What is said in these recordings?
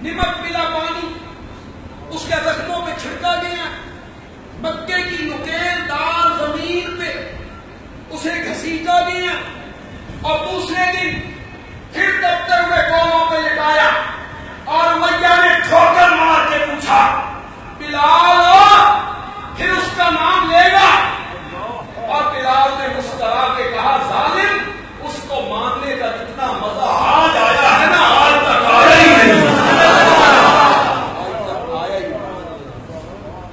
نمک ملا پانی اس کے زخموں پہ چھڑکا گیا، مکے کی نکیل دار زمین پہ اسے گھسیٹا گیا، اور دوسرے دن پھر دبتے ہوئے پاؤں پہ لٹایا، اور میاں نے ٹھوکر مار کے پوچھا بلال پھر اس کا نام لے گا؟ اور بلال نے مسکرا کے کہا ظالم، اس کو ماننے کا جتنا مزہ آج آیا ہے نا آج تک آیا ہی نہیں۔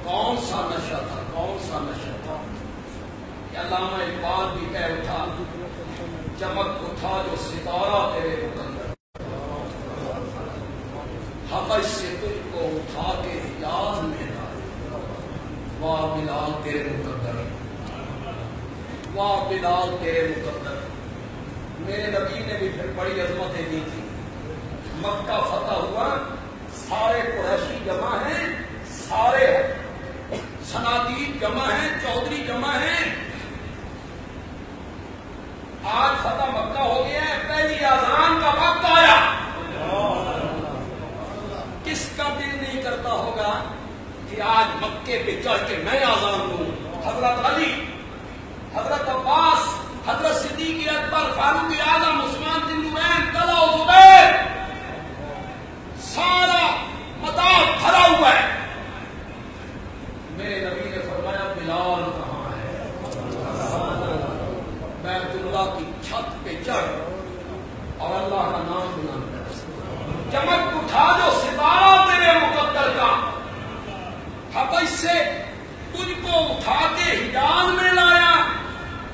کون سا نشہ تھا، کون سا نشہ تھا کہ علامہ اقبال بھی کہہ اٹھا چمک اٹھا جو ستارہ تیرے مقدر، حبش سے تجھ کو اٹھا کے حجاز میں لایا، واہ بلال تیرے مقدر، واہ بلال تیرے مقدر۔ میرے نبی نے بھی پھر بڑی عظمتیں دی تھی۔ مکہ فتح ہوا، سارے قریشی جمع ہیں، سارے صنادید جمع ہیں، چودھری جمع ہیں، آج فتح مکہ ہو گیا ہے، پہلی اذان کا وقت آیا۔ کس کا دل نہیں کرتا ہوگا کہ آج مکے پہ چڑھ کے میں اذان دوں؟ حضرت علی، حضرت عباس، حضرت صدیق اکبر، فاروق اعظم، عثمان بن نورین، طلحہ و زبیر، سارا مطاف بھرا ہوا ہے۔ میرے نبی نے فرمایا بلال کہاں ہے؟ بیت اللہ کی چھت پہ چڑھ اور اللہ کا نام بنا، چمک اٹھا جو ستارہ تیرے مقدر کا، حبش سے تجھ کو اٹھا کے حجاز میں لایا،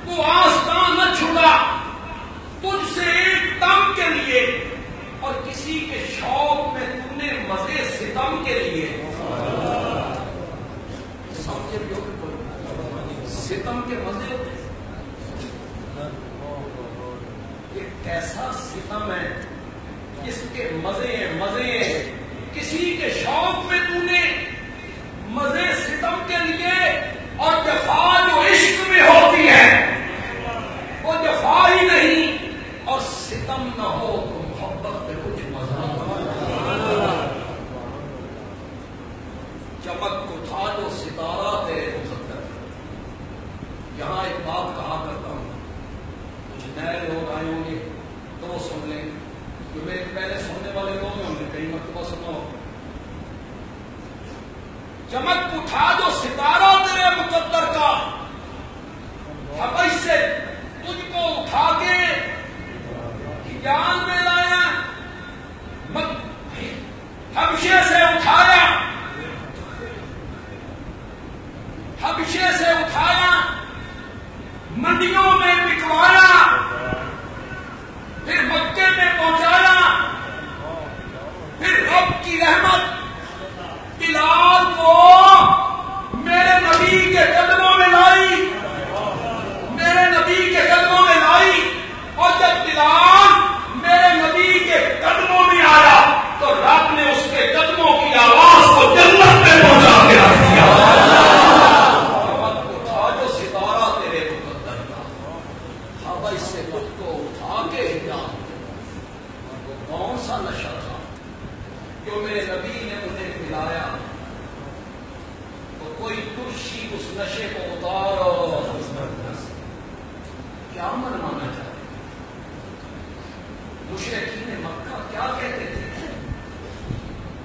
وہ آستان نہ چھوڑا تجھ سے ایک دم کے لیے، اور کسی کے شوق میں تم نے مزے ستم کے لیے سمجھے، ستم کے مزے ہوتے، یہ کیسا ستم ہے جس کے مزے ہیں، مزے ہیں، کسی کے شوق میں تم نے مزے ستم کے لیے، اور جفا جو عشق میں ہوتی ہے وہ جفا ہی نہیں، اور ستم نہ ہو تو محبت میں کچھ مزہ نہیں۔ چمک اٹھا جو ستارہ تیرے مقدر۔ یہاں ایک بات کہا کرتا ہوں، کچھ نئے لوگ آئے ہوں گے تو وہ سن لیں، جو میرے پہلے سننے والے لوگ ہیں ہم نے کئی مرتبہ سنا ہو۔ چمک اٹھا جو ستارہ تیرے مقدر کا، حبش سے تجھ کو اٹھا کے حجاز میں لایا، حبشے سے اٹھایا، حبشے سے اٹھایا، منڈیوں میں بکوایا، پھر مکے میں پہنچایا، پھر رب کی رحمت بلال کو میرے نبی کے قدموں میں لائی، میرے نبی کے قدموں میں لائی، اور جب بلال میرے نبی کے قدموں میں آیا تو رب نے اس کے قدموں کی آواز کو جنت میں پہنچا کے رکھ دیا۔ اٹھا جو ستارہ تیرے مقدر کا، حبش سے تجھ کو اٹھا کے حجاز میں، وہ کون سا نشہ تھا جو میرے نبی نے انہیں پلایا؟ تو کوئی ترشی اس نشے کو اتارو، کیا منوانا چاہتے؟ مشرکین مکہ کیا کہتے تھے؟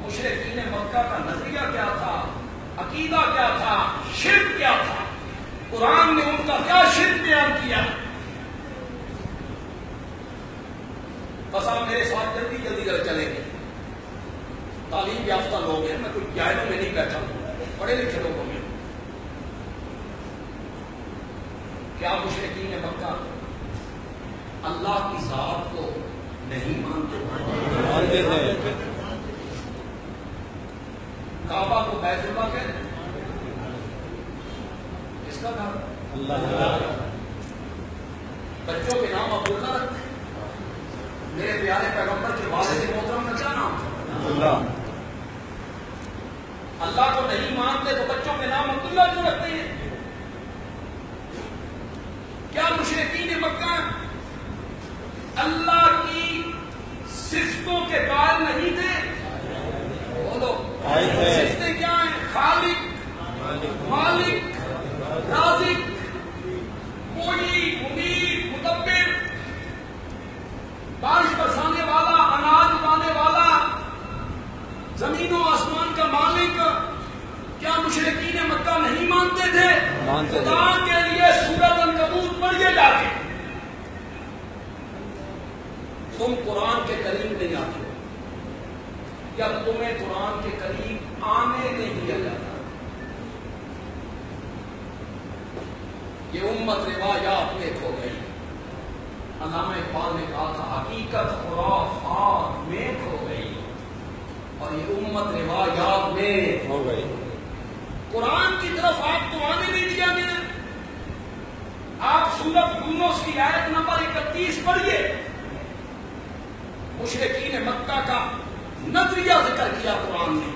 مشرکین مکہ کا نظریہ کیا تھا، عقیدہ کیا تھا، شرک کیا تھا؟ قرآن نے ان کا کیا شرک بیان کیا؟ بس آپ میرے ساتھ جلدی جلدی چلیں گے، تعلیم یافتہ لوگ ہیں، میں کوئی جاہلوں میں نہیں بیٹھا ہوں، پڑھے لکھے لوگوں میں۔ کیا مشرکین مکہ اللہ کی ذات کو نہیں مانتے؟ کعبہ کو بیت اللہ کہتے ہیں، اس کا نام اللہ، بچوں کے نام عبداللہ رکھتے ہیں، میرے پیارے پیغمبر کے والد محترم کا کیا نام تھا؟ اللہ کو نہیں مانتے تو بچوں کے نام عبداللہ کیوں رکھتے ہیں؟ کیا مشرکین مکہ اللہ کی صفتوں کے قائل نہیں تھے؟ کا مالک، کیا مشرکین مکہ نہیں مانتے تھے؟ خدا کے لیے سورۃ عنکبوت پڑھیے جا کے. تم قرآن کے قریب نہیں آتے یا تمہیں قرآن کے قریب آنے نہیں دیا جاتا. یہ امت روایات میں کھو گئی. علامہ اقبال نے کہا تھا حقیقت خرافات میں کھو گئی اور یہ امت روایات میں ہو گئی. قرآن کی طرف آپ کو آنے نہیں دیا گیا. آپ سورۃ یونس کی آیت نمبر 31 پڑھیے. مشرکین مکہ کا نظریہ ذکر کیا قرآن نے.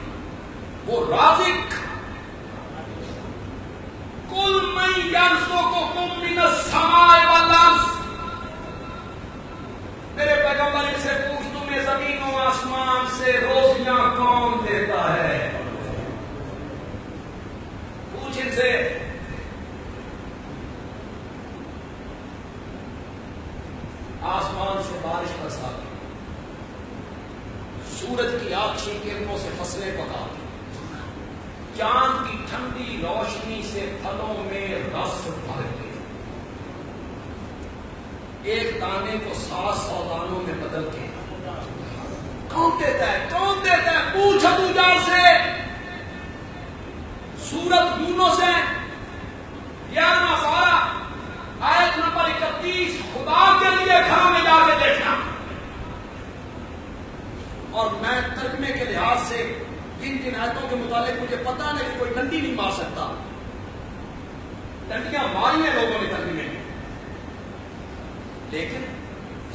وہ رازق کل من یرزقکم من السماء والارض، میرے پیغمبر ان سے پوچھ تمہیں زمین و آسمان سے روزیاں کون دیتا ہے؟ پوچھ ان سے. آسمان سے بارش برساتی، سورج کی آنکھی کرنوں سے فصلیں پکاتی، چاند کی ٹھنڈی روشنی سے پھلوں میں رس بھرتے، ایک دانے کو 700 دانوں میں بدل کے کون دیتا ہے؟ کون دیتا ہے؟ پوچھ ابو جہل سے. سورۃ یونس ہے 11واں پارہ آیت نمبر 31. خدا کے لیے گھر میں جا کے دیکھنا. اور میں ترجمے کے لحاظ سے جن آیتوں کے متعلق مجھے پتا نہیں کہ کوئی ڈنڈی نہیں مار سکتا، ڈنڈیاں ماری ہیں لوگوں نے ترجمے میں، لیکن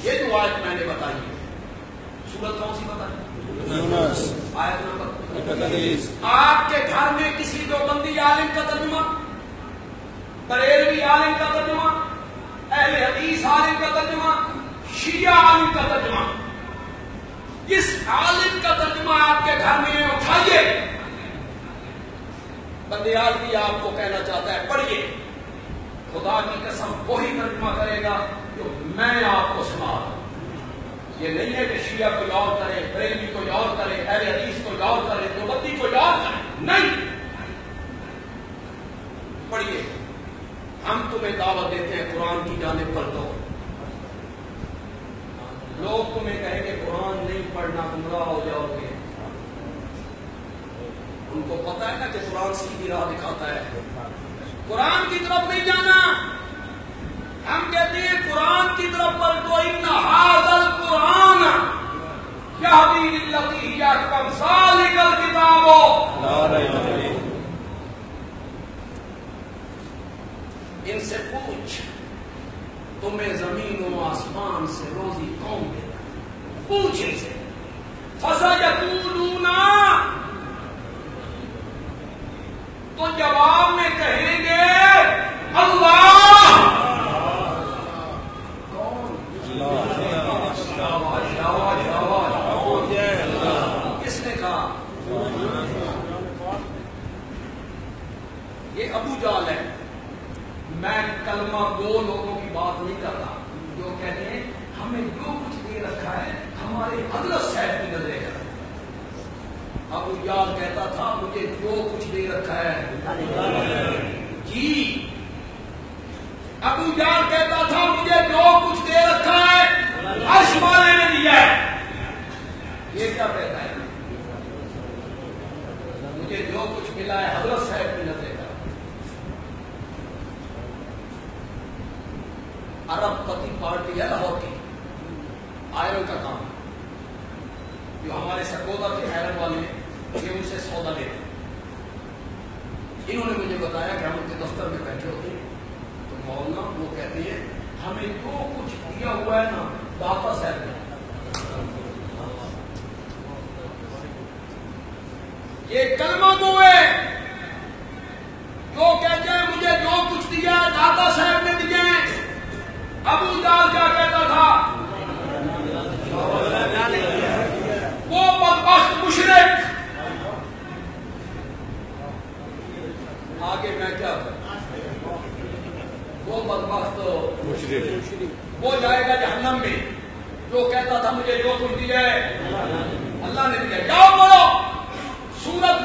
یہ جو آیت میں نے بتائی ہے سورت کون سی بتائی؟ آیت نمبر 31. آپ کے گھر میں کسی دیوبندی عالم کا ترجمہ، بریلوی عالم کا ترجمہ، اہل حدیث عالم کا ترجمہ، شیعہ عالم کا ترجمہ، اس عالم کا ترجمہ آپ کے گھر میں اٹھائیے. بندیال بھی آپ کو کہنا چاہتا ہے پڑھیے. خدا کی قسم وہی ترجمہ کرے گا جو میں آپ کو سنا رہا ہوں. یہ نہیں ہے کہ شیعہ کوئی اور کرے، بریلوی کوئی اور کرے، اہل حدیث کوئی اور کرے، دیوبندی کوئی اور کرے. نہیں، پڑھیے. ہم تمہیں دعوت دیتے ہیں قرآن کی جانب پر. دو لوگ تمہیں کہیں گے قرآن نہیں پڑھنا گمراہ ہو جاؤ گے. ان کو پتا ہے نا کہ قرآن سیدھی راہ دکھاتا ہے. قرآن کی طرف نہیں جانا. ہم کہتے ہیں قرآن کی طرف پر تو ان ھذا القرآن یہدی للتی ہی اقوم ذالک الکتاب لا ریب فیہ. ان سے پوچھ تمہیں زمین و آسمان سے روزی کون دیتا؟ پوچھ ان سے. فَسَيَقُولُونَ، تو جواب میں کہیں گے اللہ. کون؟ کس نے کہا؟ یہ ابو جہل ہے. میں کلمہ گو لوگوں کی بات نہیں کر رہا جو کہتے ہیں ہمیں جو کچھ دے رکھا ہے ہمارے حضرت صاحب کی نظریں کر. ابو جہل کہتا تھا مجھے جو کچھ دے رکھا ہے جی. ابو جہل کہتا تھا مجھے جو کچھ دے رکھا ہے عرش والے نے دیا ہے. یہ کیا کہتا ہے؟ مجھے جو کچھ ملا ہے حضرت صاحب کی نظریں کر. عرب پتی پارٹی ہے لاہور کی، آئرن کا کام جو ہمارے سرگودا کے آئرن والے ہیں یہ ان سے سودا لیتے. انہوں نے مجھے بتایا کہ ہم ان کے دفتر میں بیٹھے ہوتے ہیں تو مولانا وہ کہتے ہیں ہمیں جو کچھ دیا ہوا ہے نا داتا صاحب نے. یہ کلمہ گو ہے جو کہتے ہیں مجھے جو کچھ دیا ہے داتا صاحب نے دیا ہے. ابو جہل کیا کہتا تھا؟ وہ بدبخت مشرک. آگے میں کیا کروں؟ وہ بدبخت مشرک وہ جائے گا جہنم میں جو کہتا تھا مجھے جو کچھ دیا ہے اللہ نے دیا. جاؤ پڑھو سورت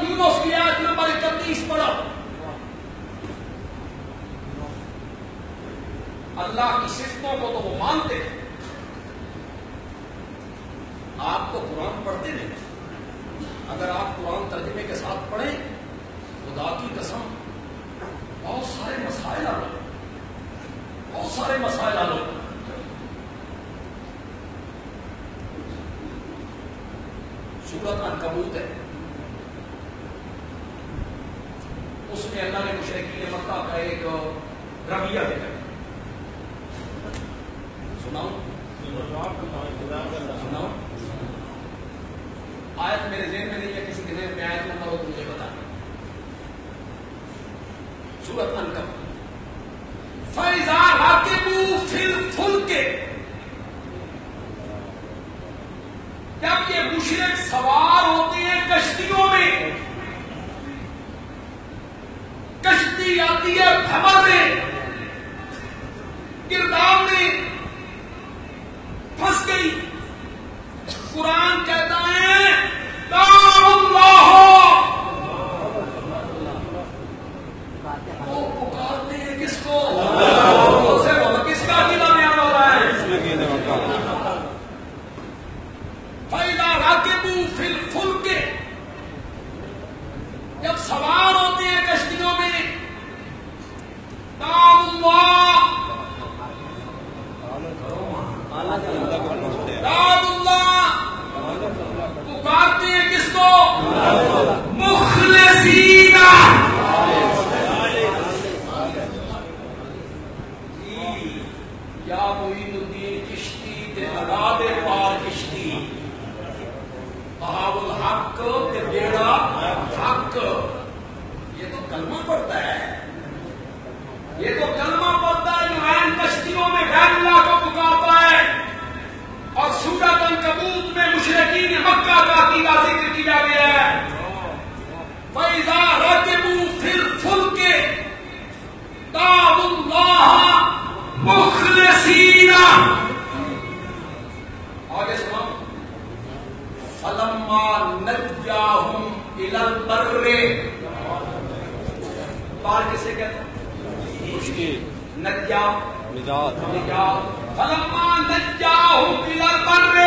اگر آپ قرآن ترجمے کے ساتھ پڑھیں خدا کی قسم بہت سارے مسائل حل ہو، بہت سارے مسائل حل ہو۔ سورۃ عنکبوت ہے، اس میں اللہ نے مشرکین مکہ کا ایک رویہ ذکر ہے۔ سناؤ سناؤ، آیت میرے ذہن میں نہیں ہے، کسی کے ذہن میں آیت نمبر ہو تو مجھے بتائیں۔ سورۃ عنکبوت، فَإِذَا رَكِبُوا فِي الْفُلْكِ، جب یہ مشرک سوار ہوتے ہیں کشتیوں میں، کشتی آتی ہے بھمر میں، گرداب میں پھنس گئی، قرآن کہتا ہے دعوا اللہ، وہ پکارتے ہیں کس کو؟ اسے بولو کس کا عقیدہ بیان ہو رہا ہے؟ فَإِذَا رَكِبُوا فِي الْفُلْكِ، جب سوار ہوتے ہیں کشتیوں میں، دعوا اللہ، دعوا اللہ، پکارتے ہیں کس کو؟ مخلصین، یا معین الدین چشتی تے لگا دے پار کشتی، بہاو الحق تے بیڑا حق۔ یہ تو کلمہ پڑھتا ہے، یہ تو کلمہ پڑھتا ہے، جو کشتیوں میں غیر اللہ کو پکارتا ہے۔ اور سورۃ عنکبوت میں مشرکین مکہ کا عقیدہ ذکر کیا گیا ہے۔ فَإِذَا رَكِبُوا فِي الْفُلْكِ دعوا اللہ مخلصین، آگے سنو، فَلَمَّا نَجَّاهُمْ إِلَى الْبَرِّ، بار کسے کہتے ہیں؟ نجا، نجات۔ فَلَمَّا نَجَّاهُمْ إِلَى الْبَرِّ،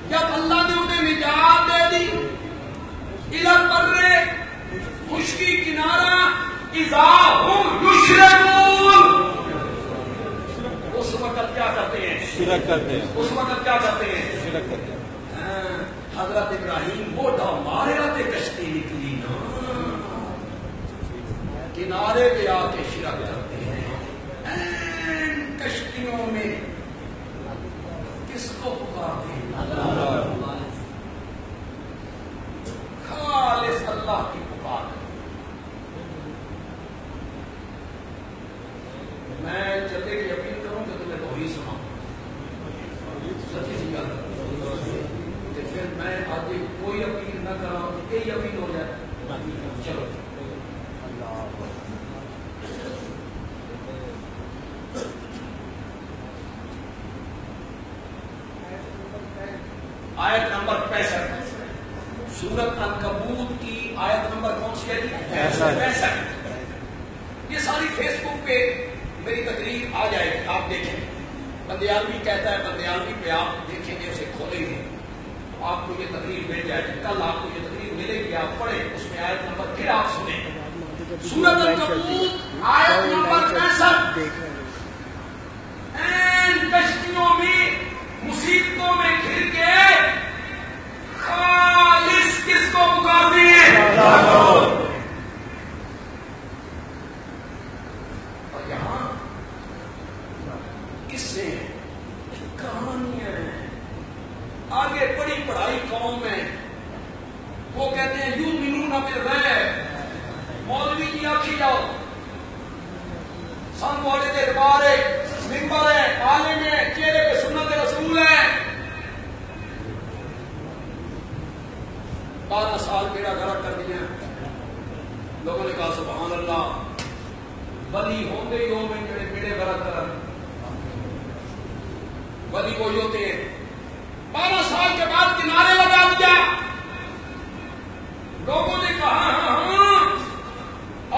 جب اللہ نے انہیں نجات دے دی، إِلَى الْبَرِّ، خشکی کنارہ، إِذَا هُمْ يُشْرِكُونَ، اس وقت کیا کرتے ہیں؟ شرک کرتے ہیں۔ اس وقت کیا کرتے ہیں؟ شرک کرتے ہیں۔ حضرت ابراہیم موٹا مارے آتے کشتی نکلی نا، کنارے پہ آ کے شرک کرتے ہیں۔ کشتیوں میں کس کو پکارتے ہیں؟ اللہ، خالص اللہ کی پکار۔ میں جلدی کی اپیل کروں کہ تمہیں توحید سناؤں، سچی سی گل، کہ پھر میں آج کوئی اپیل نہ کرا کہ یہی اپیل ہو جائے۔ چلو آیت نمبر 65، سورۃ عنکبوت کی آیت نمبر کون سی ہے؟ 65۔ یہ ساری فیس بک پہ میری تقریر آ جائے گی، آپ دیکھیں۔ بندیالوی کہتا ہے، بندیالوی پہ آپ دیکھیں گے، اسے کھولیں گے، آپ کو یہ تقریر مل جائے گی، کل آپ کو یہ تقریر ملے گی، آپ پڑھیں، اس میں آیت نمبر پھر آپ سنیں۔ سورۃ عنکبوت آیت نمبر 65۔ کشتیوں میں مصیبتوں میں گر کے خالص کس کو پکارتے ہیں؟ اور یہاں قصے کہانیاں ہیں، آگے بڑی پڑھائی قوم ہے، وہ کہتے ہیں یؤمنون بالغیب، مولوی جی آکھی جاؤ، سن والے دربار ہے، ممبر ہے، عالم ہے، چہرے پہ سنت رسول ہے۔ 12 سال میرا غرق کر دیا، لوگوں نے کہا سبحان اللہ، ولی ہوتے ہی ہو میں جڑے میرے غرق کر، ولی وہی ہوتے ہیں۔ 12 سال کے بعد کنارے لگا دیا، لوگوں نے کہا ہاں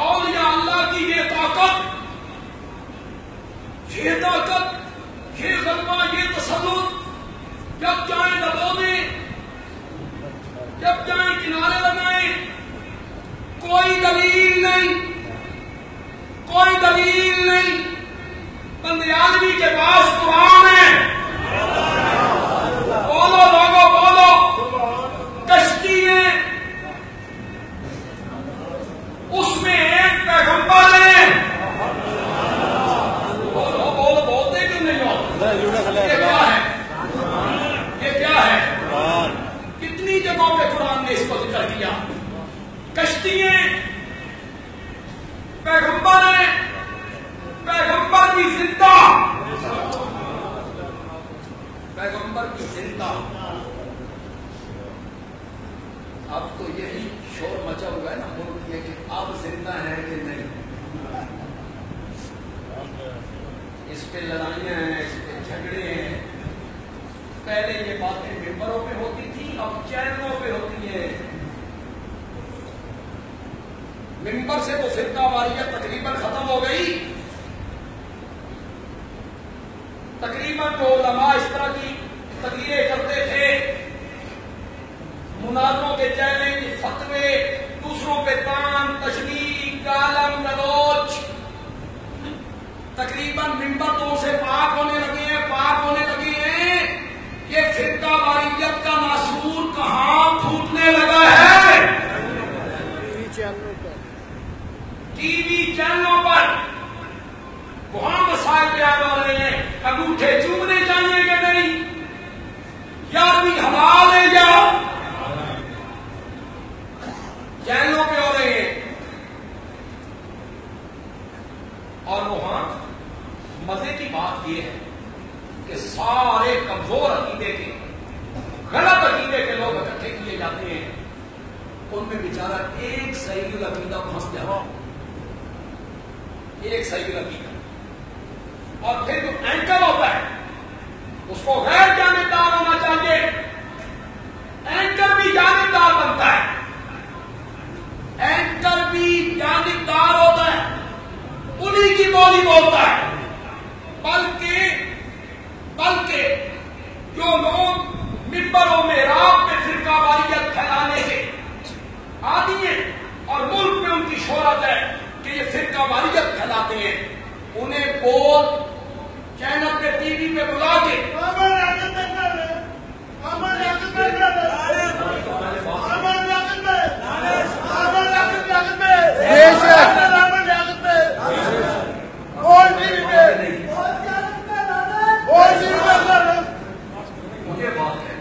اولیاء اللہ کی یہ طاقت، یہ غلبہ، یہ تسلط، جب چاہے دبو دیں، جب جائیں کنارے لگائیں، کوئی دلیل نہیں، کوئی دلیل نہیں۔ بندیالوی کے پاس قرآن ہے، بولو لوگو بولو، کشتی ہے، اس میں ایک پیغمبر ہے، بولو بولو، بولتے کیوں نہیں ہو؟ یہ کیا ہے؟ یہ کیا ہے؟ کتنی جگہوں پہ قرآن نے اس کو ذکر کیا؟ کشتی ہے، پیغمبر ہے، پیغمبر کی زندہ، پیغمبر کی زندہ۔ اب تو یہی شور مچا ہوا ہے نا ملک میں کہ اب زندہ ہے کہ نہیں، اس پہ لڑائیاں ہیں، اس پہ جھگڑے ہیں۔ پہلے یہ باتیں ممبروں پہ ہوتی تھی، اب چینلوں پہ ہوتی ہیں۔ ممبر سے تو فرقہ واریت تقریباً ختم ہو گئی، تقریباً تو علماء اس طرح کی تقریریں کرتے تھے، مناظروں کے چیلنج، فتوے، دوسروں پہ تان، تشنیع، گالم گلوچ، تقریباً ممبر تو اسے پاک ہونے لگے ہیں، پاک ہونے لگے ہیں۔ یہ فرقہ واریت کا ناسور کہاں پھوٹنے لگا ہے؟ ٹی وی چینلوں پر وہاں مسائل بیان ہو رہے ہیں، انگوٹھے چومنے چاہیے کہ نہیں، یارویں حلال ہے یا چینلوں پہ ہو رہے ہیں۔ اور وہاں مزے کی بات یہ ہے کہ سارے کمزور عقیدے کے، غلط عقیدے کے لوگ اکٹھے کیے جاتے ہیں، ان میں بیچارہ ایک صحیح العقیدہ پھنس جاتا ہے، ایک صحیح العقیدہ۔ اور پھر جو اینکر ہوتا ہے اس کو غیر جانبدار ہونا چاہیے، اینکر بھی جانبدار بنتا ہے، اینکر بھی جانبدار ہوتا ہے، انہی کی بولی بولتا ہے۔ بلکہ جو لوگ ممبروں میں رات میں فرقہ واریت پھیلانے سے عادی ہیں اور ملک میں ان کی شہرت ہے کہ یہ فرقہ واریت پھیلاتے ہیں، انہیں بول چینل پہ ٹی وی پہ بلا کے مجھے بات ہے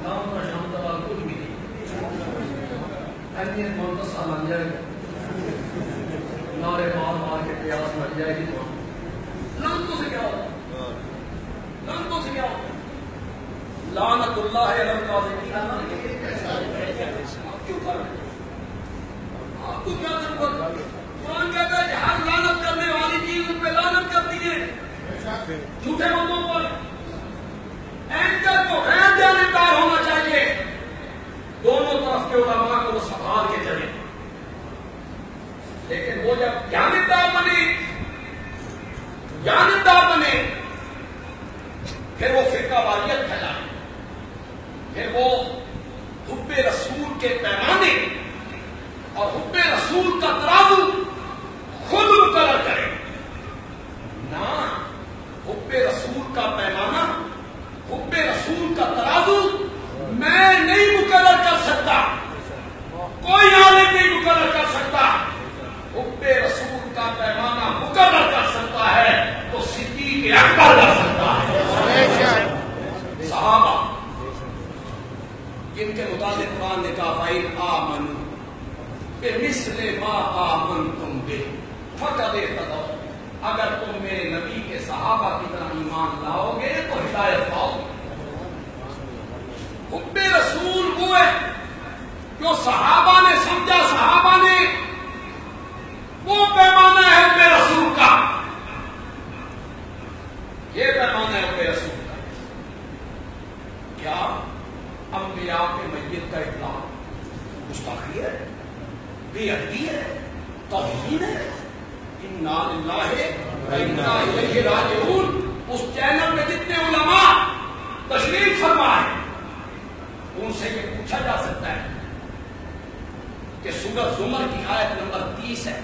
نام کا شام تبال کچھ بھی نہیں، اہمیت منتصہ بن جائے گا، نعرے مار مار کے پیاس بن جائے گی، لعنتوں سے کیا ہوگا؟ لعنتوں سے کیا ہوگا؟ لعنت اللہ علی الکاذبین۔ آپ کیوں کر رہے ہیں؟ آپ کو کیا ضرورت ہے؟ قرآن کہتا ہے کہ ہر لعنت کرنے والی چیز ان پہ لعنت کرتی ہے، جھوٹے بندوں پر۔ اینکر کو غیر جانبدار ہونا چاہیے، دونوں طرف کے علماء کو وہ سنبھال کے چلے، لیکن وہ جب جانبدار بنے پھر وہ فرقہ واریت پھیلائے، پھر وہ حب رسول کے پیمانے اور حب رسول کا ترازو خود مقرر کرے، نہ حب رسول کا پیمانہ، حب رسول کا ترازو میں نہیں مقرر کر سکتا، کوئی عالم نہیں مقرر کر سکتا، حب رسول کا پیمانہ مقرر کر سکتا ہے تو صدیق اکبر کر سکتا ہے۔ صحابہ جن کے متعلق قرآن نے کہا فَإِنْ آمَنُوا بِمِثْلِ مَا آمَنْتُمْ بِهِ فَقَدِ اهْتَدَوْا، اگر تم میرے نبی کے صحابہ کی طرح ایمان لاؤ گے تو ہدایت پاؤ گے۔ حب رسول وہ ہے جو صحابہ نے سمجھا، صحابہ نے وہ پیمانہ ہے حب رسول کا، یہ پیمانہ ہے حب رسول کا۔ کیا انبیاء کے میت کا اطلاق گستاخی ہے، بے ادبی ہے، توہین ہے؟ انا للہ و انا الیہ راجعون۔ اس چینل میں جتنے علماء تشریف فرما ہے ان سے یہ پوچھا جا سکتا ہے کہ سورہ زمر کی آیت نمبر 30 ہے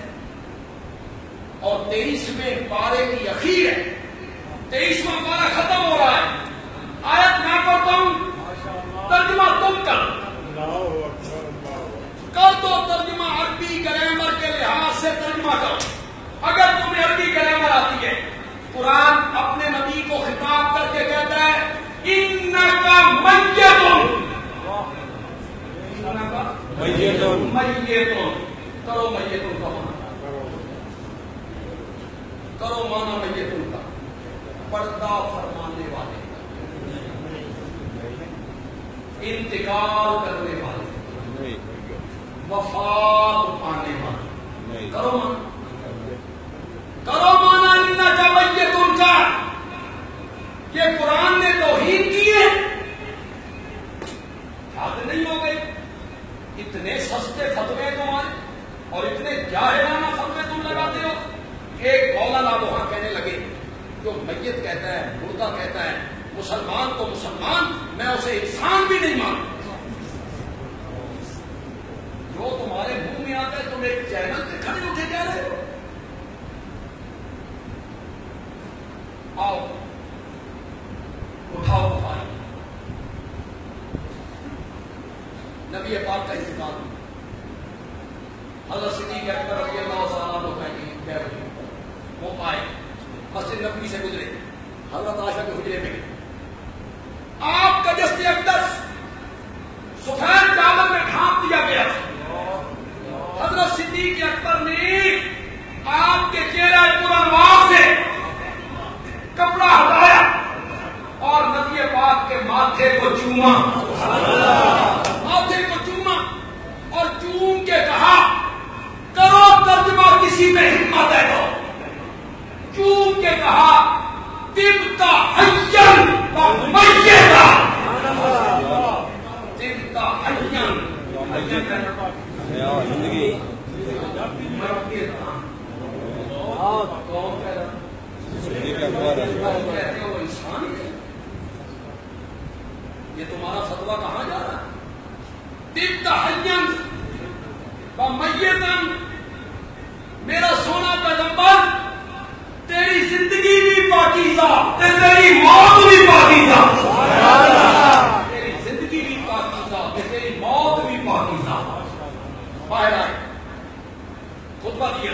اور 23ویں پارے کی اخیر ہے. 23واں پارہ ختم ہو رہا ہے. آیت میں پڑھتا ہوں, ترجمہ تم کر دو ترجمہ عربی گرامر کے لحاظ سے ترجمہ کرو. اگر تمہیں عربی گرامر آتی ہے, قرآن اپنے نبی کو خطاب کر کے کہتا ہے انکا میتون, میتون کرو, میتون کا مانا کرو, مانا میتون کا پردہ فرمانے والے, انتقال کرنے والے, وفات پانے والے. کرو مانا, کرو مانا انکا میتون کا. یہ قرآن نے توہین کی ہے. یاد نہیں ہو گئی اتنے سستے فتوے تمہارے اور اتنے جاہلانہ فتوے تم لگاتے ہو. ایک مولانا وہاں کہنے لگے جو میت کہتا ہے, مردہ کہتا ہے, مسلمان تو مسلمان, میں اسے انسان بھی نہیں مانتا. جو تمہارے منہ میں آتا ہے تم ایک چینل پہ کھڑے اٹھے جا رہے ہو. آؤ اٹھاؤ بھائی, نبی پاک کا انتقال. حضرت صدیق اکبر رضی اللہ عنہ وہ آئے, مسجد نبوی سے گزرے, حضرت عائشہ کے حجرے میں گئے. آپ کا جسد اقدس سفید چادر میں ڈھانپ دیا گیا تھا. حضرت صدیق اکبر نے آپ کے چہرہ پر انوار سے کپڑا ہٹایا اور نبی پاک کے ماتھے کو چوما, ماتھے کو چوما اور چوم کے کہا کرو ترجمہ کسی میں ہمت ہے تو. چوم کے کہا تبتا حیّن و میتا, تبتا حیّن زندگی مرتے رہا. کون کہہ رہا کہتے ہو انسان ہے. یہ تمہارا فتویٰ کہاں جا رہا ہے؟ تبتا حیّن و میتا, میرا سونا پیغمبر تیری زندگی بھی پاکیزہ, تیری موت بھی پاکیزہ, تیری زندگی بھی پاکیزہ, تیری موت بھی پاکیزہ. باہر آئے, خطبہ دیا,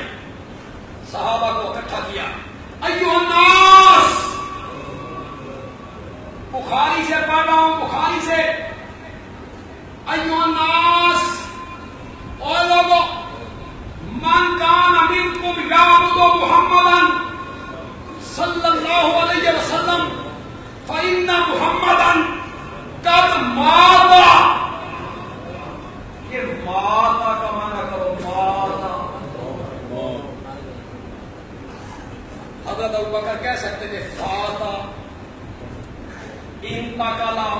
صحابہ کو اکٹھا کیا. ایھا الناس, بخاری سے پڑھ رہا ہوں, بخاری سے. ایھا الناس, اور لوگوں, من کان منکم یعبد محمدا صلی اللہ علیہ وسلم فإن محمدا قد مات. یہ ماتا کا معنی کرو, ماتا. حضرت ابوبکر کہہ سکتے تھے فاتا, انتقلا.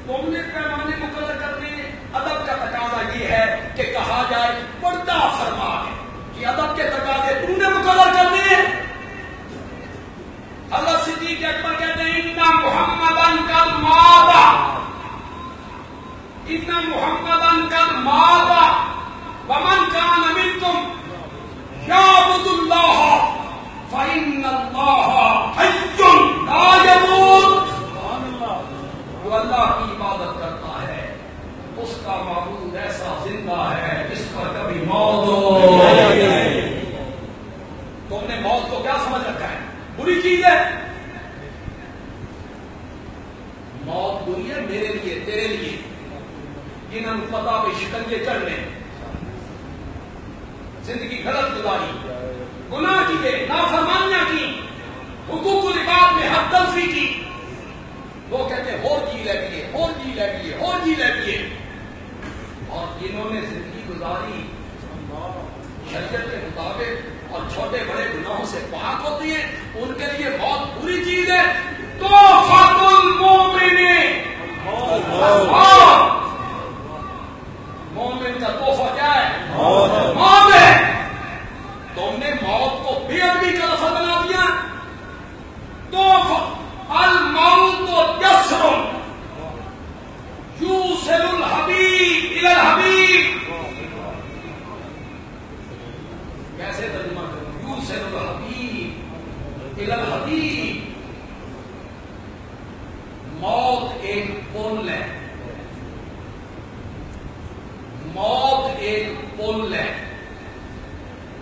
تم نے پیمانے مقرر کرنے, ادب کا تقاضا یہ ہے کہ کہا جائے پردہ فرما ہے. کہ ادب کے تقاضے تم نے مقرر کرنے ہیں. حضرت صدیق اکبر کہتے ہیں ان محمدا قد مات, ان محمدا قد مات ومن کان منکم یعبد اللہ فإن اللہ حی لا یموت. جو اللہ کی عبادت کرتا ہے اس کا معبود ایسا زندہ ہے جس پر کبھی موت نہیں. تم نے موت کو کیا سمجھ رکھا ہے؟ بری چیز ہے. موت بری ہے میرے لیے, تیرے لیے, جنہوں نے پتا پہ شکنجے چڑھنے, زندگی غلط گزاری, گناہ کیے, نافرمانیاں کی, حقوق العباد میں حد تلفی کی. وہ کہتے ہیں اور جی لے لیے, اور جی لے لیے, اور جی لے لیے. اور جنہوں نے زندگی گزاری شریعت کے مطابق اور چھوٹے بڑے گناہوں سے پاک ہوتی ہیں, ان کے لیے بہت بری چیز ہے. تحفۃ المومن, مومن کا تحفہ کیا ہے؟ موت ہے. تم نے موت کو بے ادبی کا لفظ بنا دیا. تحفہ الموت یسر, موت ایک پل ہے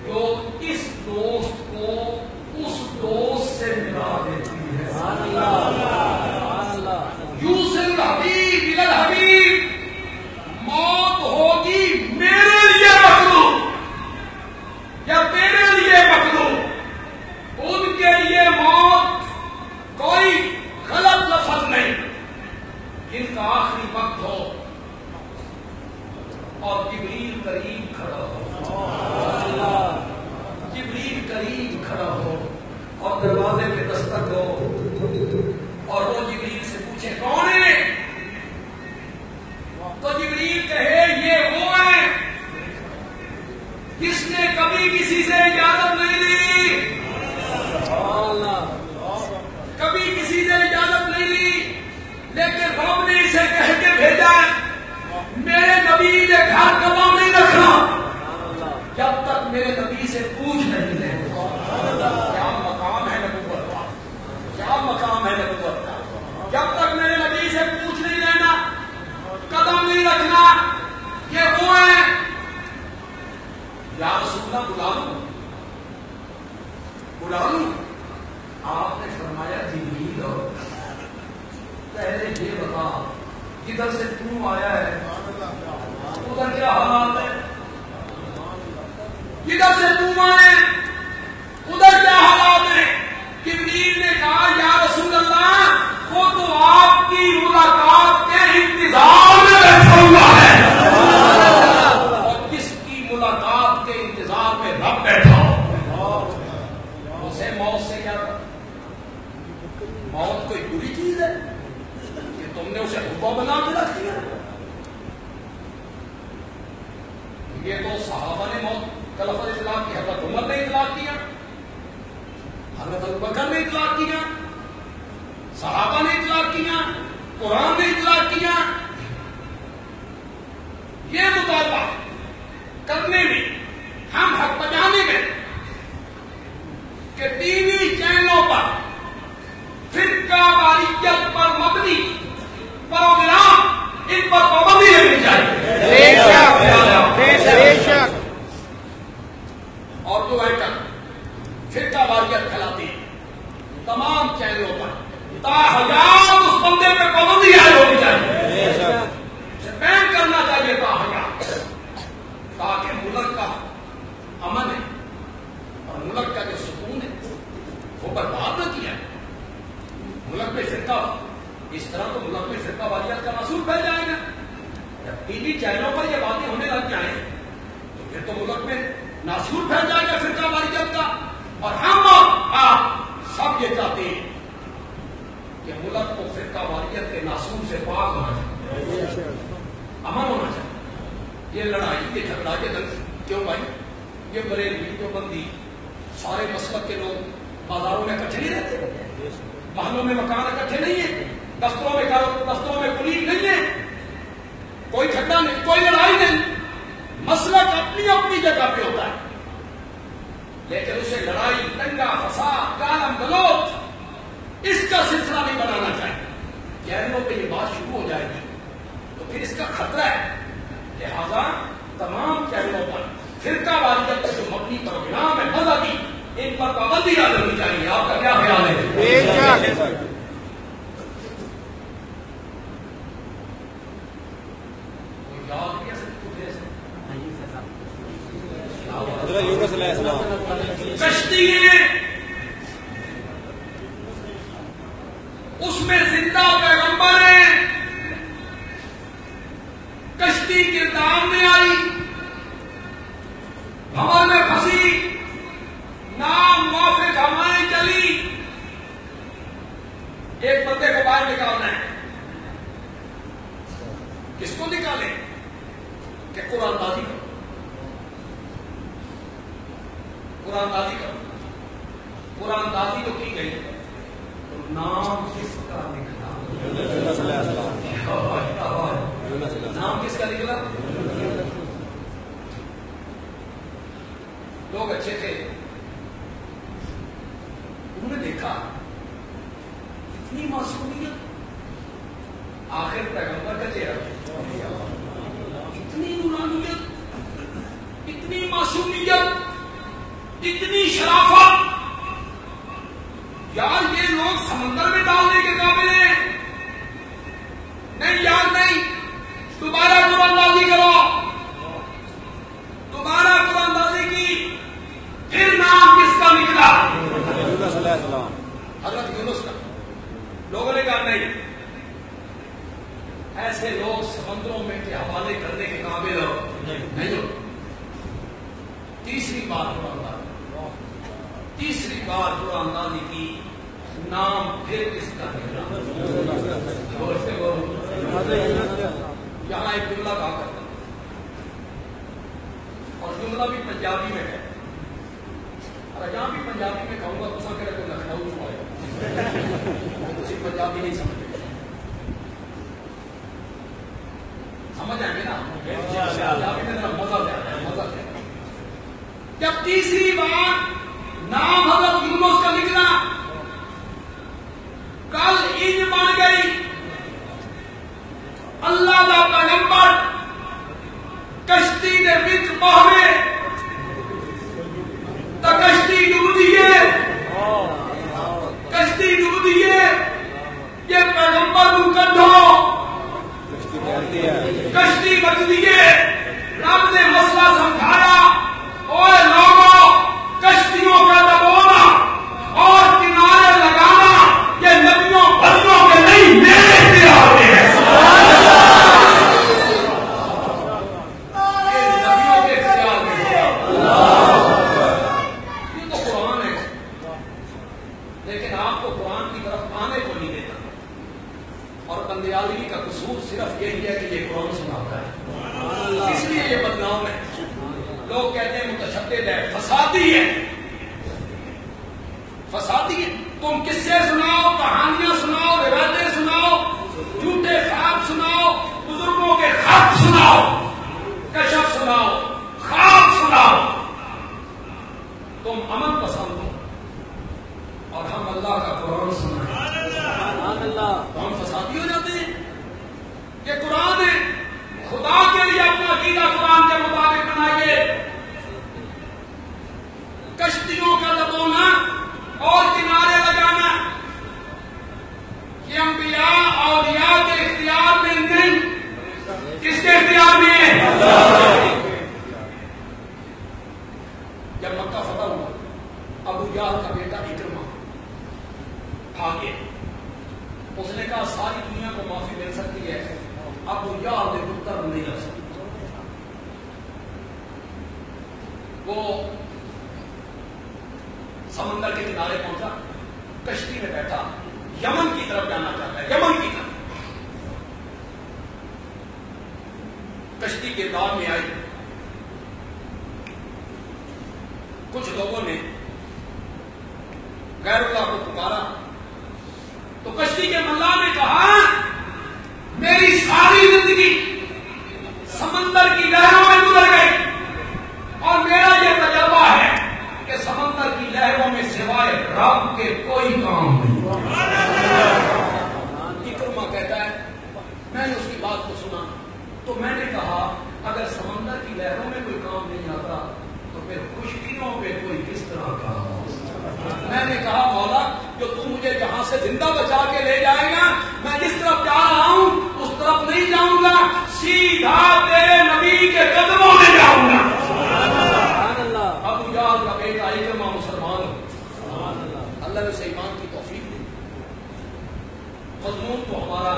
جو اس دوست کو اس دوست سے ملا دیتی ہے. یوسف حبیب الى الحبیب، موت ہوگی میرے لیے مطلوب یا تیرے لیے مطلوب، ان کے لیے موت کوئی غلط لفظ نہیں. ان کا آخری وقت ہو اور جبریل قریب کھڑا ہو، جبریل قریب کھڑا ہو اور دروازے پہ دستک ہو اور وہ جبریل سے پوچھے کون ہے، تو جبریل کہے یہ وہ ہے جس نے کبھی کسی سے اجازت نہیں لی، کبھی کسی سے اجازت نہیں لی، لیکن رب نے اسے کہہ کے بھیجا میرے نبی نے گھر قدم نہیں رکھنا جب تک میرے نبی سے پوچھ نہیں لے. کیا مقام ہے نبوت کا، کیا مقام ہے نبوت کا. جب تک میرے نبی سے پوچھ نہیں لینا، قدم نہیں رکھنا. یہ وہ ہے. یا رسول اللہ بلا لوں، بلا لوں. آپ نے فرمایا جبریل ہو، پہلے یہ بتا کدھر سے کیوں آیا ہے، ادھر کیا حالات ہے، کدھر سے تم آئے ادھر کیا حالات ہیں. جبریل نے کہا یا رسول اللہ وہ تو آپ کی ملاقات کے انتظار میں بیٹھا ہوا ہے، اور جس کی ملاقات کے انتظار میں رب بیٹھا ہو اسے موت سے کیا تھا. موت کوئی بری چیز ہے کہ تم نے اسے حبا بنا کے رکھ دیا. یہ تو صحابہ نے موت کا لفظ اطلاق کیا، حضرت عمر نے اطلاق کیا، حضرت ابوبکر نے اطلاق کیا، صحابہ نے اطلاق کیا، قرآن نے اطلاق کیا. یہ مطالبہ کرنے میں، ہم حق بجانے میں کہ ٹی وی چینلوں پر فرقہ واریت پر مبنی پروگرام ان پر پابندی لگنی چاہیے. اور جو اینکر فرقہ واریت پھیلاتے ہیں تمام چینلوں پر تاحیات اس بندے پہ پابندی عائد ہونی چاہیے، اسے بین کرنا چاہیے تاحیات، تاکہ ملک کا امن ہے اور ملک کا جو سکون ہے وہ برباد نہ کیا ہے. ملک میں فرقہ اس طرح تو ملک میں فرقہ واریت کا ناسور پھیل جائے گا. جب ٹی وی چینلوں پر یہ باتیں ہونے لگ جائیں تو پھر تو ملک میں ناسور پھیل جائے گا فرقہ واریت کا. اور ہم آپ سب یہ چاہتے ہیں کہ ملک کو فرقہ واریت کے ناسور سے پاک ہونا چاہیے، امن ہونا چاہیے. یہ لڑائی یہ جھگڑا کے دل کیوں بھائی؟ یہ بریلوی جو بندی سارے مسلک کے لوگ بازاروں میں اکٹھے نہیں رہتے، محلوں میں مکان اکٹھے نہیں ہیں، دفتروں میں پولیس نہیں ہے، کوئی جھگڑا نہیں، کوئی لڑائی نہیں. مسلک اپنی اپنی جگہ پہ ہوتا ہے، لیکن اسے لڑائی دنگا فساد گالم گلوچ اس کا سلسلہ نہیں بنانا چاہیے. چینلوں پہ یہ بات شروع ہو جائے گی تو پھر اس کا خطرہ ہے. لہذا تمام چینلوں پر فرقہ واریت کا جو مبنی پروگرام ہے مذہبی، ان پر پابندی عائد ہونی چاہیے. آپ کا کیا خیال ہے؟ کشتی اس میں زندہ پیغمبر ہیں، کشتی کردار میں آئی، بھور میں پھنسی، نام موافق ہوائیں چلی، ایک بندے کو باہر نکالنا ہے. کس کو نکالے؟ کہ قرآن دازی کرو، قرآن دازی کرو. قرآن دازی تو کی گئی تو نام کس کا نکلا؟ نام کس کا نکلا؟ لوگ اچھے تھے، انہوں نے دیکھا اتنی معصومیت، آخر پیغمبر کا چہرہ اتنی نورانیت ایسے لوگ سمندروں میں کے حوالے کرنے کے قابل نہیں ہو. تیسری بات قرآن اندازی کی، نام پھر کس کا نکلا. یہاں ایک جملہ کہا کرتا ہوں اور جملہ بھی پنجابی میں ہے، اور یہاں بھی پنجابی میں کہوں گا تو سکے تو لکھنؤ چھوڑے کسی پنجابی نہیں سمجھے، سمجھ آئیں گے نا. پنجابی میں ذرا مزہ دے مزہ دے. جب تیسری بار نام حضرت یونس کا نکلا، کل عید بن گئی. اللہ دا پیغمبر کشتی دے وچ بہوے تا کشتی ڈوبدی ہے، کشتی ڈوبدی ہے. یہ پیغمبر نو کڈھو، کشتی بچدی ہے. رب نے مسئلہ سمجھایا، اوے لوگو کشتیوں کا دبونا اور کنارے لگانا یہ نبیوں بندوں کے نہیں میرے اختیار میں ہے. یہ نبیوں کے اختیار میں ہے. یہ تو قرآن ہے، لیکن آپ کو قرآن کی طرف آنے کو نہیں دیتا. اور بندیالگی کا قصور صرف یہی ہے کہ یہ قرآن سناتا ہے، اس لیے یہ بدنام ہے. لوگ کہتے ہیں متشدد ہے، فسادی ہے. فسادی تم قصے سناؤ، کہانیاں سناؤ، روایتیں سناؤ، جھوٹے خواب سناؤ، بزرگوں کے خط سناؤ، کشف سناؤ، خواب سناؤ. تم امن پسند ہو اور ہم اللہ کا قرآن سنائیں تو ہم فسادی ہو جاتے ہیں. یہ قرآن ہے، خدا کے لیے اپنا عقیدہ قرآن کے مطابق بنائیے. کشتیوں کا دبونا اور کنارے لگانا یہ انبیاء اولیاء کے اختیار میں نہیں. کس کے اختیار میں ہے؟ جب مکہ فتح ہوا، ابو جہل کا بیٹا اکرمہ آگے، اس نے کہا ساری دنیا کو معافی مل سکتی ہے، ابو جہل نے پتر نہیں لگ سکتی. وہ سمندر کے کنارے پہنچا، کشتی میں بیٹھا، یمن کی طرف جانا چاہتا ہے، یمن کی طرف. کشتی کے دار میں آئی. کچھ لوگوں نے غیر اللہ کو پکارا تو کشتی کے ملا نے کہا میری ساری زندگی سمندر کی لہروں میں گزر گئی اور میرا یہ تجربہ ہے کہ سمندر کی لہروں میں سوائے رب کے کوئی کام نہیں. اکرمہ کہتا ہے میں نے اس کی بات کو سنا تو میں نے کہا اگر سمندر کی لہروں میں کوئی کام نہیں آتا تو پھر خشکیوں پہ کوئی کس طرح کام. میں نے کہا مولا جو تم مجھے یہاں سے زندہ بچا کے لے جائے گا، میں جس طرف جا رہا ہوں اس طرف نہیں جاؤں گا، سیدھا تیرے نبی کے قدموں میں جاؤں گا. ابو جہل کا بیٹا اکرمہ مسلمان ہو، اللہ نے اسے ایمان کی توفیق دی. مضمون تو ہمارا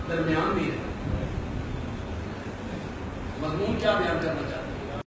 درمیان بھی ہے. مضمون کیا بیان کرنا چاہتا ہے؟